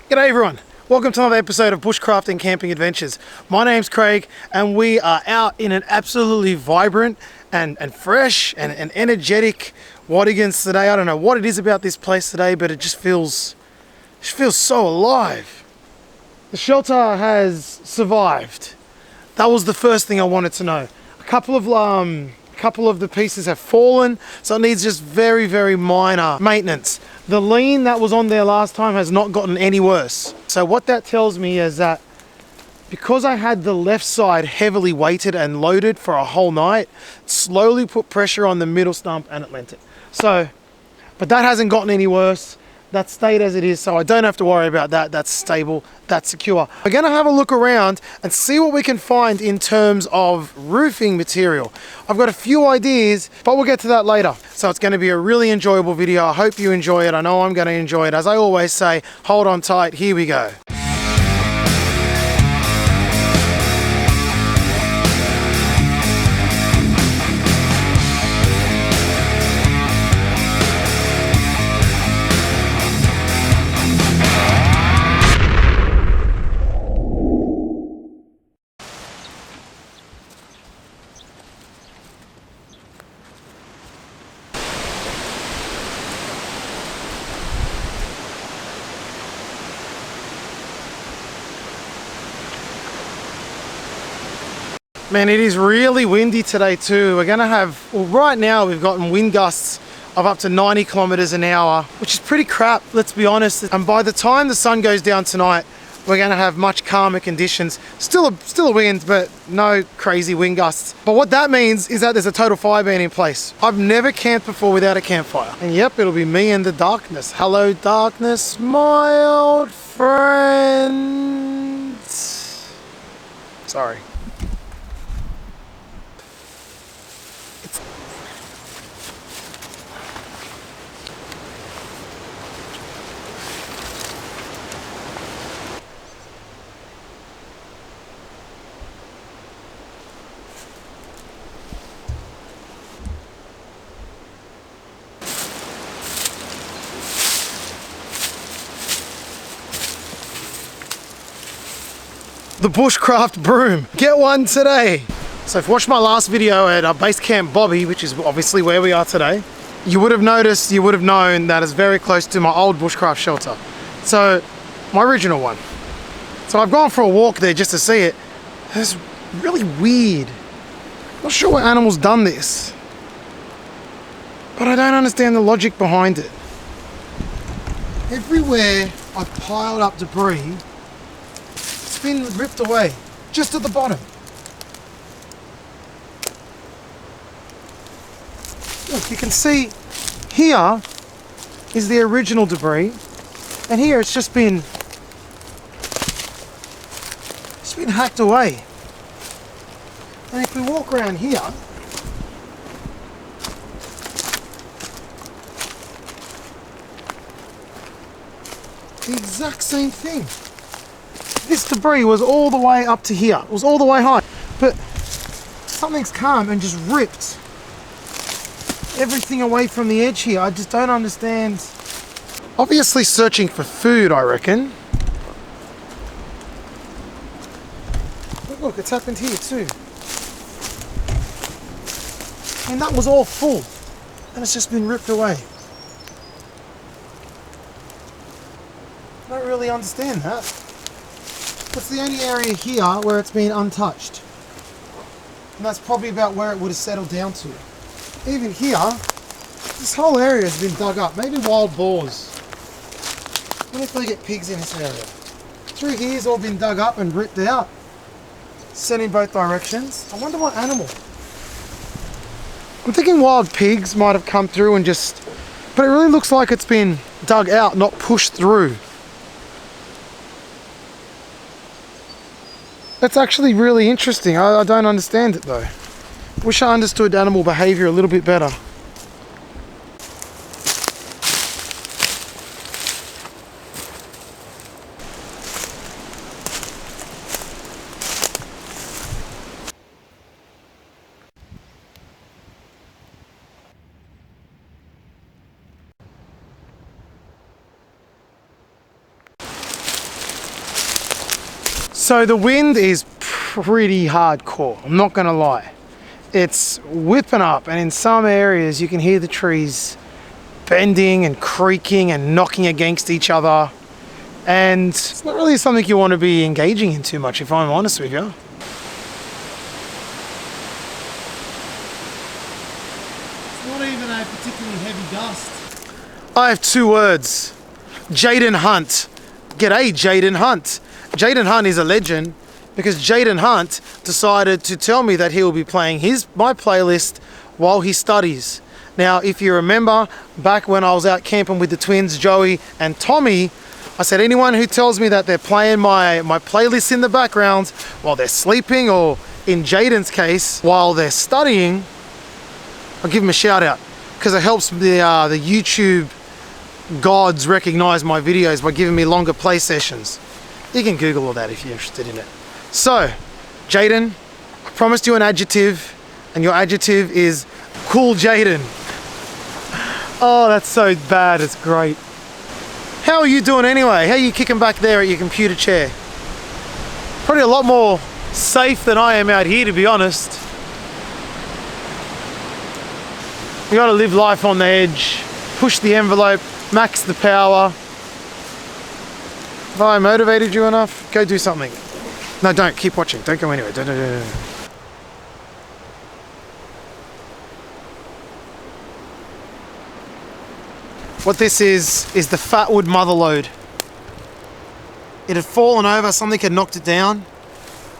G'day everyone, welcome to another episode of Bushcraft and Camping Adventures. My name's Craig and we are out in an absolutely vibrant and fresh and energetic Watagans today. I don't know what it is about this place today, but it just feels so alive. The shelter has survived. That was the first thing I wanted to know. A couple of the pieces have fallen, so it needs just very minor maintenance. The lean that was on there last time has not gotten any worse. So what that tells me is that because I had the left side heavily weighted and loaded for a whole night, it slowly put pressure on the middle stump and it lent it. So, but that hasn't gotten any worse. That stayed as it is, so I don't have to worry about that. That's stable, that's secure. We're gonna have a look around and see what we can find in terms of roofing material. I've got a few ideas, but we'll get to that later. So it's gonna be a really enjoyable video. I hope you enjoy it. I know I'm gonna enjoy it. As I always say, hold on tight, here we go. Man, it is really windy today too. We're gonna have, well, right now we've gotten wind gusts of up to 90 kilometers an hour, which is pretty crap, let's be honest. And by the time the sun goes down tonight, we're gonna have much calmer conditions. Still a wind, but no crazy wind gusts. But what that means is that there's a total fire ban in place. I've never camped before without a campfire. And yep, it'll be me and the darkness. Hello darkness, my old friend. Sorry. The Bushcraft broom. Get one today. So if you watched my last video at Basecamp Bobbi, which is obviously where we are today, you would have noticed, you would have known that it's very close to my old Bushcraft shelter. So, my original one. So I've gone for a walk there just to see it. It's really weird. Not sure what animal's done this, but I don't understand the logic behind it. Everywhere I've piled up debris, it's been ripped away, just at the bottom. Look, you can see here is the original debris, and here it's just been hacked away. And if we walk around here, the exact same thing. This debris was all the way up to here. It was all the way high. But something's come and just ripped everything away from the edge here. I just don't understand. Obviously searching for food, I reckon. But look, it's happened here too. And that was all full. And it's just been ripped away. I don't really understand that. It's the only area here where it's been untouched. And that's probably about where it would have settled down to. Even here, this whole area has been dug up. Maybe wild boars. What if they get pigs in this area? Through here's all been dug up and ripped out. Sent in both directions. I wonder what animal. I'm thinking wild pigs might have come through and just... But it really looks like it's been dug out, not pushed through. That's actually really interesting. I don't understand it though. Wish I understood animal behavior a little bit better. So the wind is pretty hardcore, I'm not gonna lie. It's whipping up, and in some areas you can hear the trees bending and creaking and knocking against each other. And it's not really something you want to be engaging in too much, if I'm honest with you. It's not even a particularly heavy gust. I have 2 words. Jaden Hunt. G'day, Jaden Hunt. Jaden Hunt is a legend because Jaden Hunt decided to tell me that he will be playing my playlist while he studies. Now, if you remember, back when I was out camping with the twins, Joey and Tommy, I said anyone who tells me that they're playing my playlist in the background while they're sleeping, or in Jaden's case, while they're studying, I'll give them a shout out, because it helps the YouTube gods recognize my videos by giving me longer play sessions. You can Google all that if you're interested in it. So, Jaden, I promised you an adjective, and your adjective is cool Jaden. Oh, that's so bad, it's great. How are you doing anyway? How are you kicking back there at your computer chair? Probably a lot more safe than I am out here, to be honest. You gotta live life on the edge, push the envelope, max the power. Have I motivated you enough? Go do something. No, don't. Keep watching. Don't go anywhere. Don't. What this is the fatwood motherlode. It had fallen over, something had knocked it down.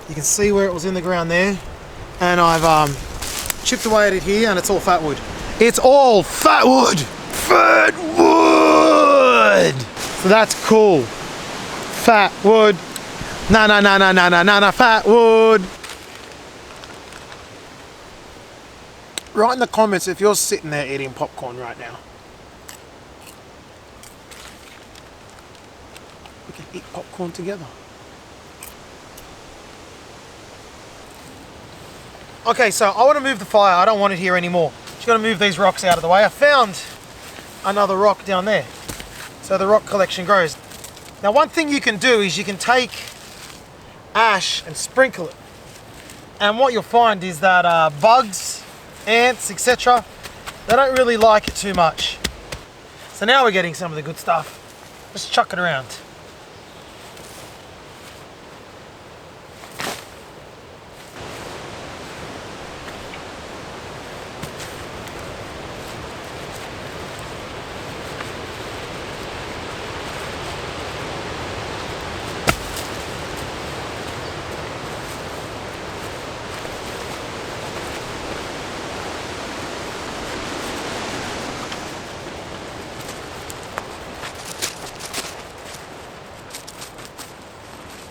You can see where it was in the ground there. And I've chipped away at it here, and it's all fatwood. It's all fatwood! Fatwood! So that's cool. Fatwood. Na, fatwood. Write in the comments if you're sitting there eating popcorn right now. We can eat popcorn together. Okay, so I want to move the fire. I don't want it here anymore. Just got to move these rocks out of the way. I found another rock down there. So the rock collection grows. Now, one thing you can do is you can take ash and sprinkle it. And what you'll find is that bugs, ants, etc., they don't really like it too much. So now we're getting some of the good stuff. Just chuck it around.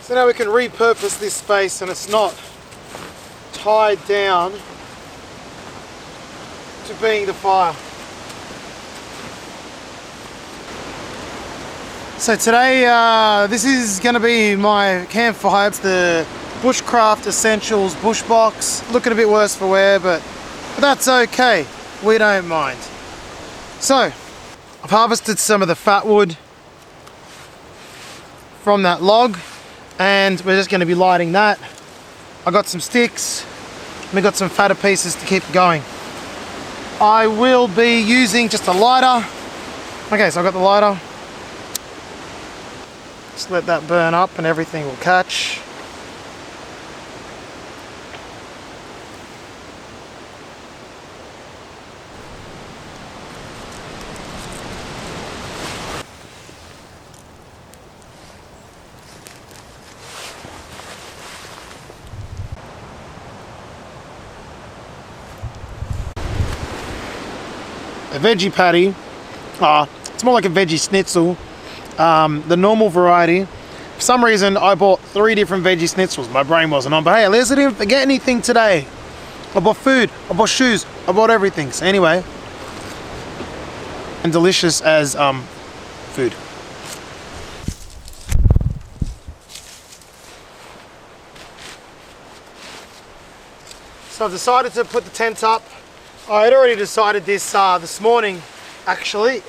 So now we can repurpose this space and it's not tied down to being the fire. So today, this is going to be my campfire. It's the Bushcraft Essentials bush box. Looking a bit worse for wear, but that's okay. We don't mind. So, I've harvested some of the fat wood from that log, and we're just going to be lighting that. I got some sticks, and we got some fatter pieces to keep going. I will be using just a lighter. Okay, so I've got the lighter. Just let that burn up and everything will catch. A veggie patty, it's more like a veggie schnitzel, the normal variety. For some reason I bought 3 different veggie schnitzels. My brain wasn't on, but hey, at least I didn't forget anything today. I bought food, I bought shoes, I bought everything. So anyway, and delicious as food. So I've decided to put the tent up. I had already decided this morning, actually.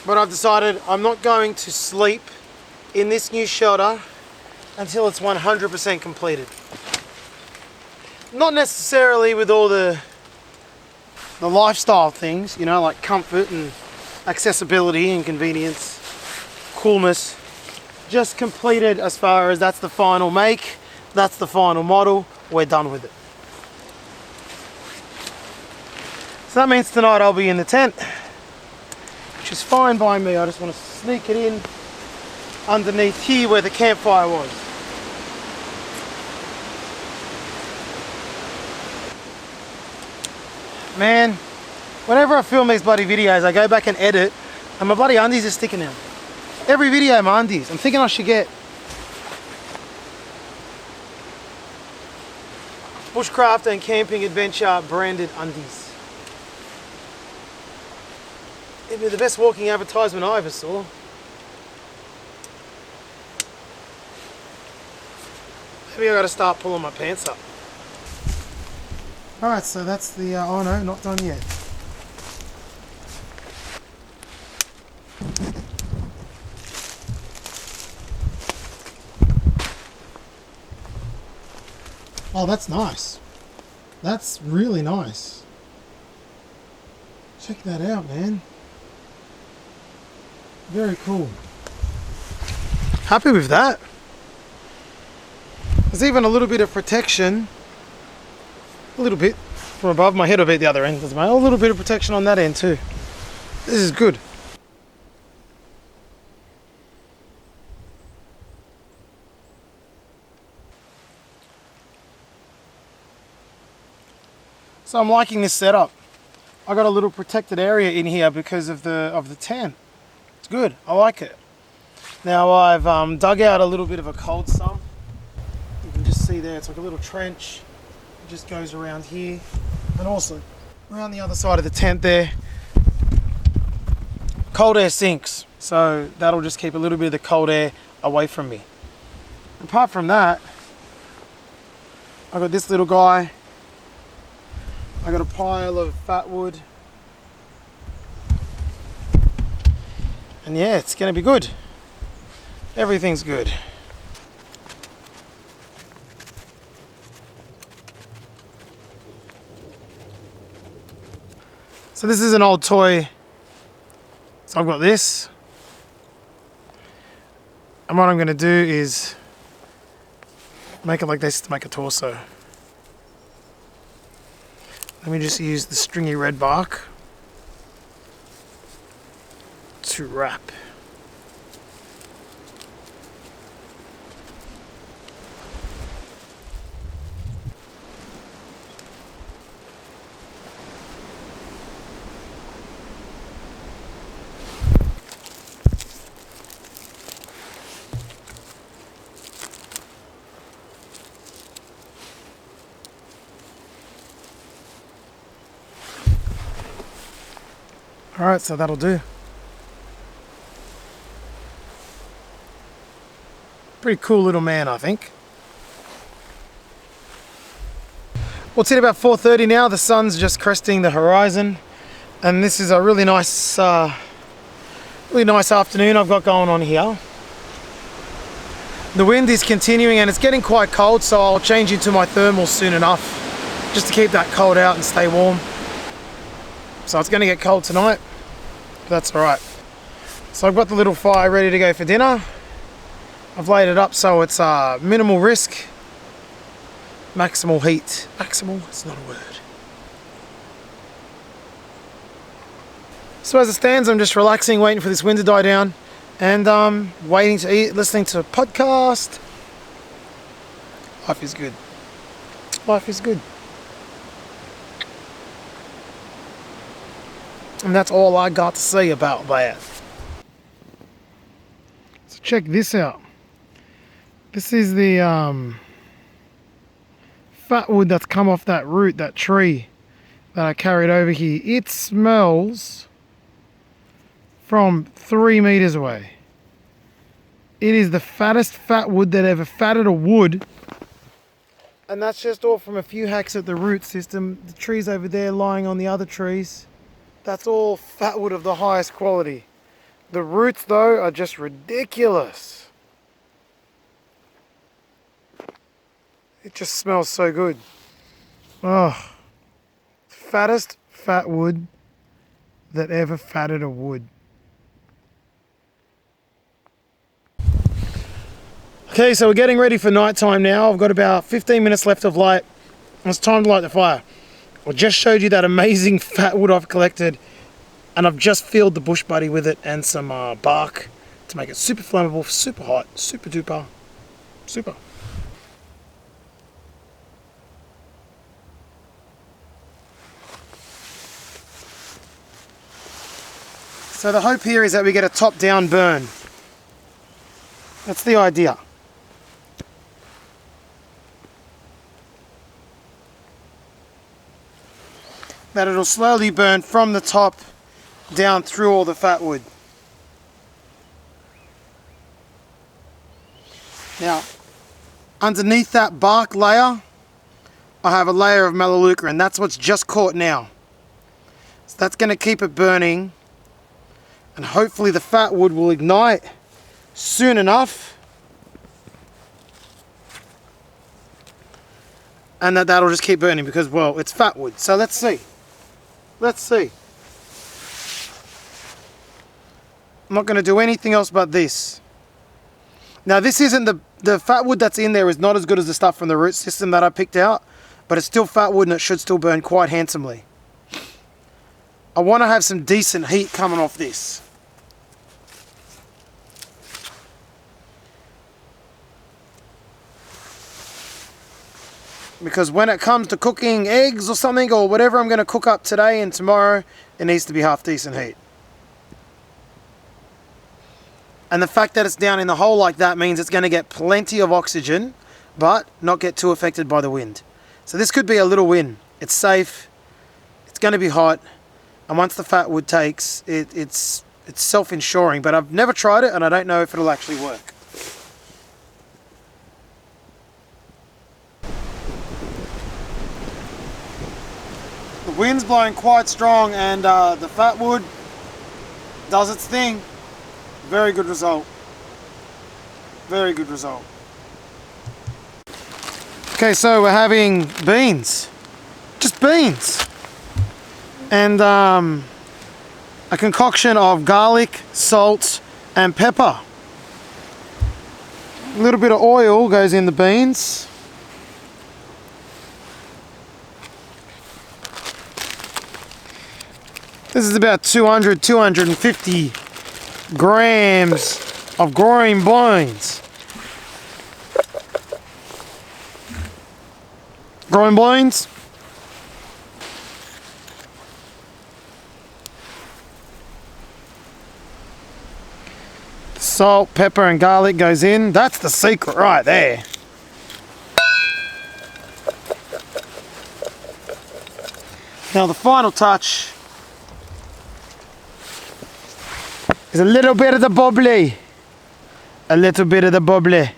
But I've decided I'm not going to sleep in this new shelter until it's 100% completed. Not necessarily with all the lifestyle things, you know, like comfort and accessibility and convenience, coolness. Just completed as far as that's the final make, that's the final model, we're done with it. So that means tonight I'll be in the tent, which is fine by me. I just want to sneak it in underneath here where the campfire was. Man, whenever I film these bloody videos, I go back and edit, and my bloody undies are sticking out. Every video, my undies. I'm thinking I should get Bushcraft and Camping Adventure branded undies. It'd be the best walking advertisement I ever saw. Maybe I gotta start pulling my pants up. Alright, so that's the, oh no, not done yet. Oh, that's nice. That's really nice. Check that out, man. Very cool. Happy with that. There's even a little bit of protection. A little bit from above. My head will be at the other end. There's a little bit of protection on that end too. This is good. So I'm liking this setup. I got a little protected area in here because of the tent. It's good. I like it. Now I've dug out a little bit of a cold sump. You can just see there. It's like a little trench. It just goes around here, and also around the other side of the tent there. Cold air sinks, so that'll just keep a little bit of the cold air away from me. Apart from that, I got this little guy. I got a pile of fat wood, and yeah, it's gonna be good. Everything's good. So this is an old toy. So I've got this, and what I'm gonna do is make it like this to make a torso. Let me just use the stringy red bark to wrap. Alright, so that'll do. Pretty cool little man, I think. Well, it's hit about 4:30 now. The sun's just cresting the horizon, and this is a really nice afternoon I've got going on here. The wind is continuing and it's getting quite cold, so I'll change into my thermals soon enough, just to keep that cold out and stay warm. So it's going to get cold tonight, but that's alright. So I've got the little fire ready to go for dinner. I've laid it up so it's minimal risk, maximal heat. Maximal? It's not a word. So as it stands, I'm just relaxing, waiting for this wind to die down, and waiting to eat, listening to a podcast. Life is good. Life is good. And that's all I got to say about that. So check this out. This is the fat wood that's come off that root, that tree that I carried over here. It smells from 3 meters away. It is the fattest fat wood that ever fatted a wood. And that's just all from a few hacks at the root system. The trees over there lying on the other trees. That's all fat wood of the highest quality. The roots though are just ridiculous. It just smells so good. Oh, fattest fat wood that ever fatted a wood. Okay, so we're getting ready for night time now. I've got about 15 minutes left of light. It's time to light the fire. I just showed you that amazing fat wood I've collected, and I've just filled the bush buddy with it and some bark to make it super flammable, super hot, super duper, super. So the hope here is that we get a top-down burn. That's the idea. That it'll slowly burn from the top down through all the fat wood. Now, underneath that bark layer, I have a layer of melaleuca, and that's what's just caught now. So that's going to keep it burning, and hopefully the fat wood will ignite soon enough, and that'll just keep burning because, well, it's fat wood. So let's see. Let's see. I'm not going to do anything else but this. Now this isn't the fat wood that's in there is not as good as the stuff from the root system that I picked out, but it's still fat wood and it should still burn quite handsomely. I want to have some decent heat coming off this. Because when it comes to cooking eggs or something or whatever I'm going to cook up today and tomorrow, it needs to be half decent heat. And the fact that it's down in the hole like that means it's going to get plenty of oxygen, but not get too affected by the wind. So this could be a little win. It's safe, it's going to be hot, and once the fat wood takes, it's self-insuring, but I've never tried it and I don't know if it'll actually work. The wind's blowing quite strong and the fat wood does its thing. Very good result. Very good result. Okay, so we're having beans. Just beans. And a concoction of garlic, salt, and pepper. A little bit of oil goes in the beans. This is about 250 grams of growing beans. Growing beans. Salt, pepper and garlic goes in. That's the secret right there. Now the final touch is a little bit of the bubbly. A little bit of the bubbly.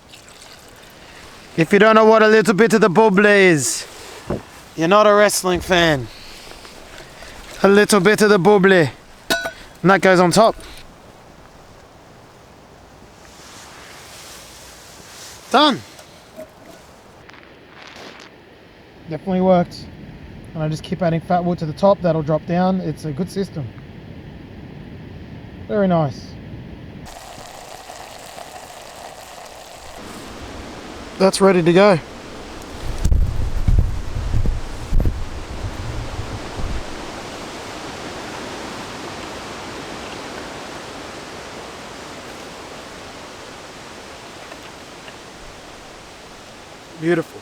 If you don't know what a little bit of the bubbly is, you're not a wrestling fan. A little bit of the bubbly. And that goes on top. Done. Definitely worked. And I just keep adding fat wood to the top. That'll drop down. It's a good system. Very nice. That's ready to go. Beautiful.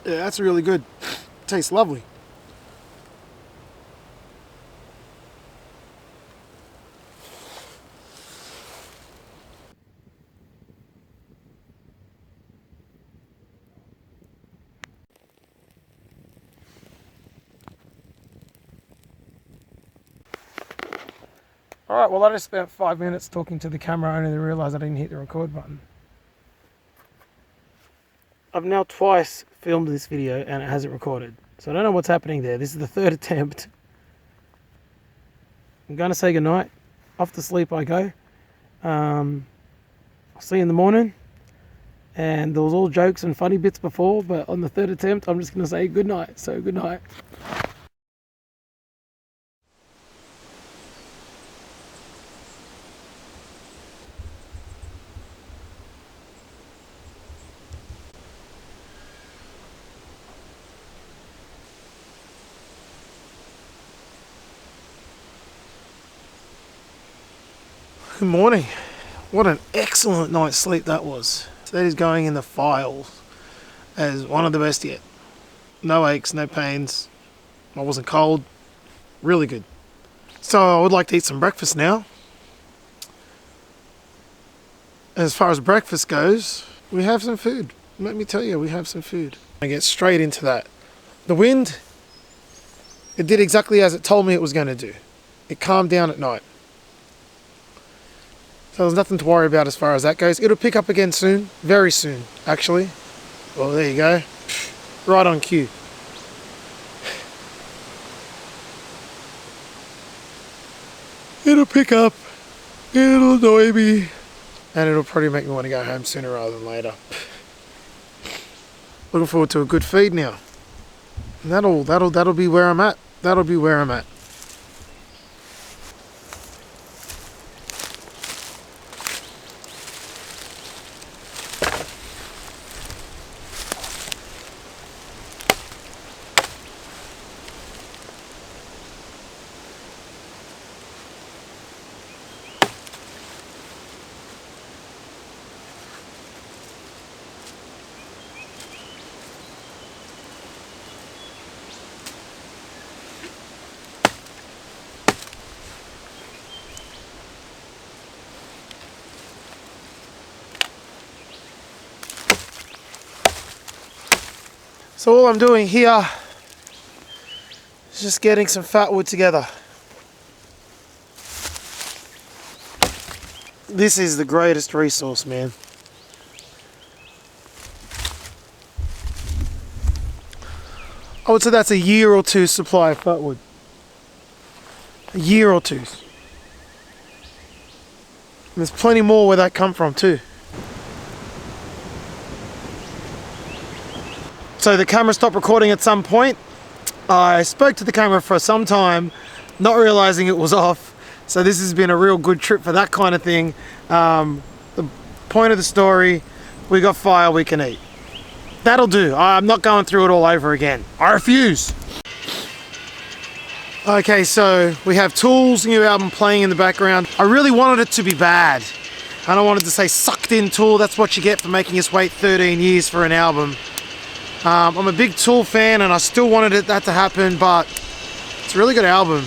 Yeah, that's really good. Tastes lovely. Alright, well I just spent 5 minutes talking to the camera only to realise I didn't hit the record button. I've now twice filmed this video and it hasn't recorded. So I don't know what's happening there. This is the third attempt. I'm going to say goodnight. Off to sleep I go. I'll see you in the morning. And there was all jokes and funny bits before, but on the third attempt, I'm just going to say goodnight. So goodnight. Good morning. What an excellent night's sleep that was. So that is going in the files as one of the best yet. No aches, no pains. I wasn't cold. Really good. So I would like to eat some breakfast now. As far as breakfast goes, we have some food. Let me tell you, we have some food. I get straight into that. The wind, it did exactly as it told me it was going to do. It calmed down at night. So there's nothing to worry about as far as that goes. It'll pick up again soon. Very soon, actually. Well, there you go. Right on cue. It'll pick up. It'll annoy me. And it'll probably make me want to go home sooner rather than later. Looking forward to a good feed now. And that'll be where I'm at. That'll be where I'm at. So all I'm doing here is just getting some fat wood together. This is the greatest resource, man. I would say that's a year or two supply of fat wood. A year or two. And there's plenty more where that come from too. So the camera stopped recording at some point. I spoke to the camera for some time, not realizing it was off. So this has been a real good trip for that kind of thing. The point of the story, we got fire we can eat. That'll do. I'm not going through it all over again. I refuse. Okay, so we have Tool's new album playing in the background. I really wanted it to be bad. I don't want it to say sucked in Tool. That's what you get for making us wait 13 years for an album. I'm a big Tool fan and I still wanted that to happen, but it's a really good album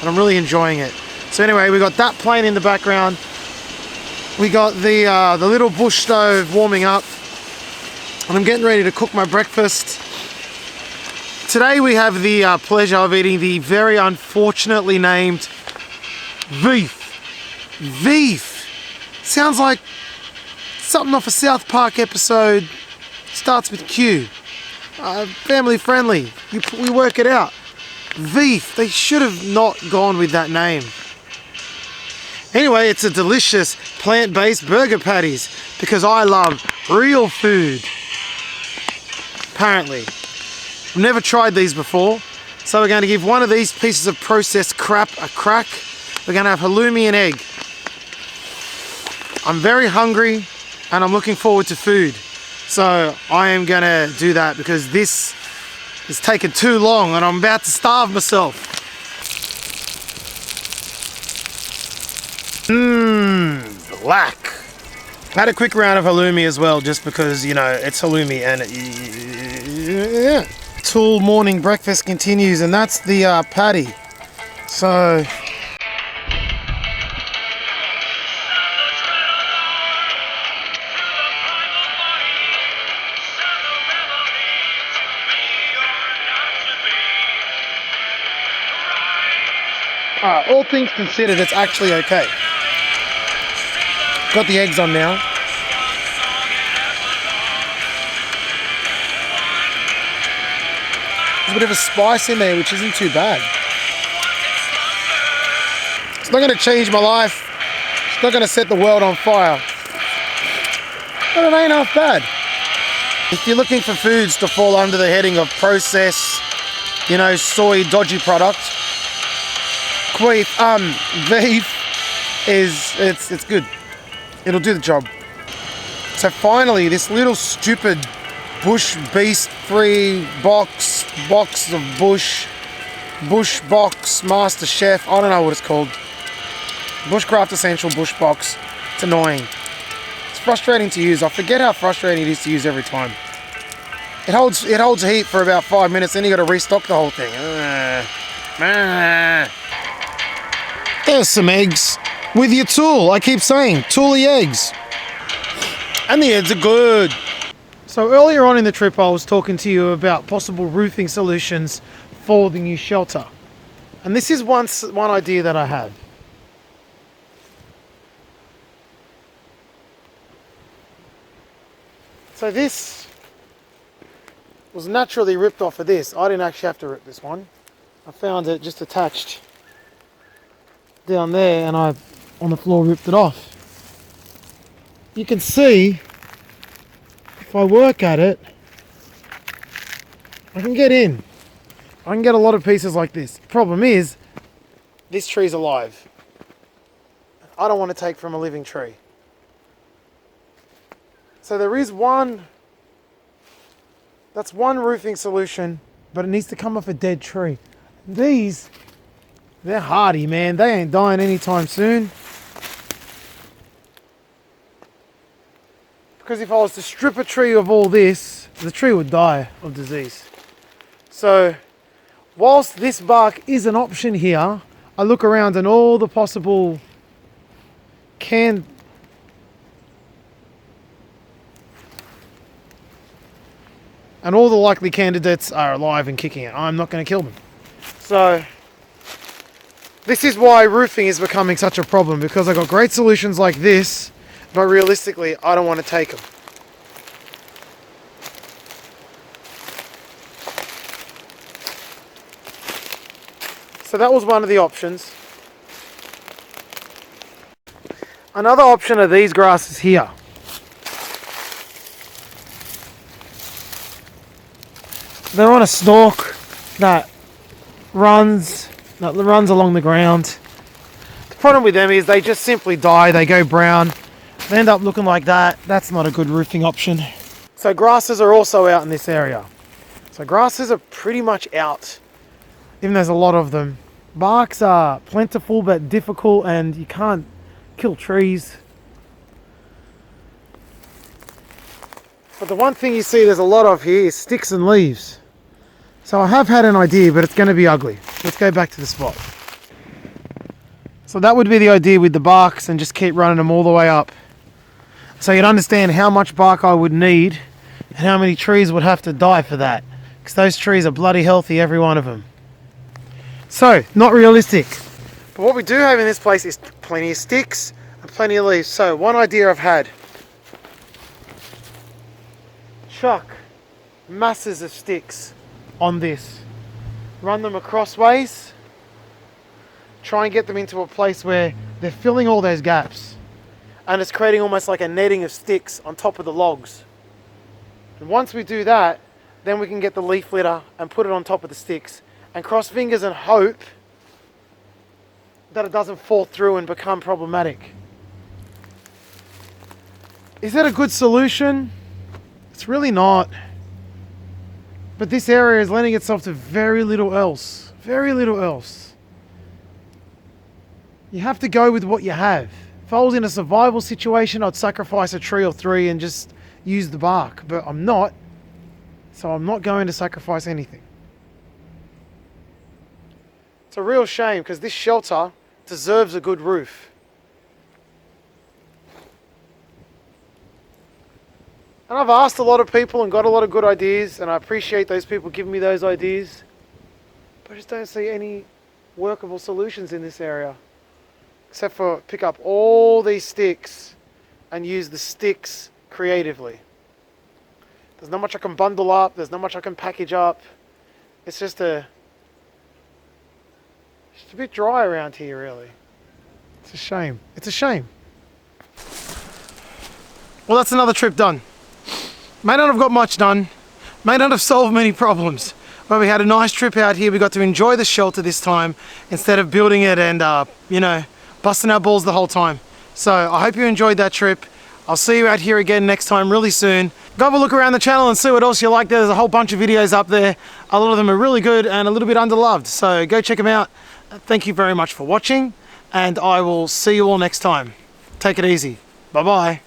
and I'm really enjoying it. So anyway, we got that playing in the background. We got the little bush stove warming up and I'm getting ready to cook my breakfast. Today we have the pleasure of eating the very unfortunately named Veef. Veef. Sounds like something off a South Park episode. Starts with Q. Family friendly. We work it out. Veef. They should have not gone with that name. Anyway, it's a delicious plant-based burger patties because I love real food. Apparently. I've never tried these before, so we're going to give one of these pieces of processed crap a crack. We're going to have halloumi and egg. I'm very hungry and I'm looking forward to food. So I am going to do that because this is taking too long and I'm about to starve myself. Black. I had a quick round of halloumi as well just because, you know, it's halloumi and yeah. Tool morning breakfast continues and that's the patty. So all things considered, it's actually okay. Got the eggs on now. There's a bit of a spice in there, which isn't too bad. It's not going to change my life. It's not going to set the world on fire. But it ain't half bad. If you're looking for foods to fall under the heading of processed, you know, soy dodgy product, beef it's good. It'll do the job. So finally, this little stupid bush beast free box of bush box master chef, I don't know what it's called, Bushcraft essential bush box. It's annoying. It's frustrating to use. I forget how frustrating it is to use every time. It holds heat for about 5 minutes, then you got to restock the whole thing. There's some eggs with your tool. I keep saying, tool the eggs. And the eggs are good. So earlier on in the trip, I was talking to you about possible roofing solutions for the new shelter. And this is one idea that I had. So this was naturally ripped off of this. I didn't actually have to rip this one. I found it just attached down there, and I, on the floor, ripped it off. You can see, if I work at it, I can get in. I can get a lot of pieces like this. Problem is, this tree's alive. I don't want to take from a living tree. So there is that's one roofing solution, but it needs to come off a dead tree. These, they're hardy, man. They ain't dying anytime soon. Because if I was to strip a tree of all this, the tree would die of disease. So, whilst this bark is an option here, I look around and all the possible and all the likely candidates are alive and kicking it. I'm not going to kill them. So, this is why roofing is becoming such a problem, because I've got great solutions like this, but realistically, I don't want to take them. So that was one of the options. Another option are these grasses here. They're on a stalk that runs along the ground. The problem with them is they just simply die. They go brown. They end up looking like that. That's not a good roofing option. So grasses are also out in this area. So grasses are pretty much out, even though there's a lot of them. Barks are plentiful but difficult, and you can't kill trees. But the one thing you see there's a lot of here is sticks and leaves. So I have had an idea, but it's going to be ugly. Let's go back to the spot. So that would be the idea with the barks, and just keep running them all the way up. So you'd understand how much bark I would need and how many trees would have to die for that. Because those trees are bloody healthy, every one of them. So, not realistic. But what we do have in this place is plenty of sticks and plenty of leaves. So, one idea I've had. Chuck masses of sticks on this. Run them acrossways. Try and get them into a place where they're filling all those gaps. And it's creating almost like a netting of sticks on top of the logs. And once we do that, then we can get the leaf litter and put it on top of the sticks. And cross fingers and hope that it doesn't fall through and become problematic. Is that a good solution? It's really not. But this area is lending itself to very little else. Very little else. You have to go with what you have. If I was in a survival situation, I'd sacrifice a tree or three and just use the bark. But I'm not. So I'm not going to sacrifice anything. It's a real shame, because this shelter deserves a good roof. And I've asked a lot of people and got a lot of good ideas, and I appreciate those people giving me those ideas. But I just don't see any workable solutions in this area. Except for pick up all these sticks and use the sticks creatively. There's not much I can bundle up, there's not much I can package up. It's just a bit dry around here, really. It's a shame. It's a shame. Well, that's another trip done. May not have got much done. May not have solved many problems. But we had a nice trip out here. We got to enjoy the shelter this time instead of building it and, you know, busting our balls the whole time. So I hope you enjoyed that trip. I'll see you out here again next time really soon. Go have a look around the channel and see what else you like. There's a whole bunch of videos up there. A lot of them are really good and a little bit underloved. So go check them out. Thank you very much for watching, and I will see you all next time. Take it easy. Bye-bye.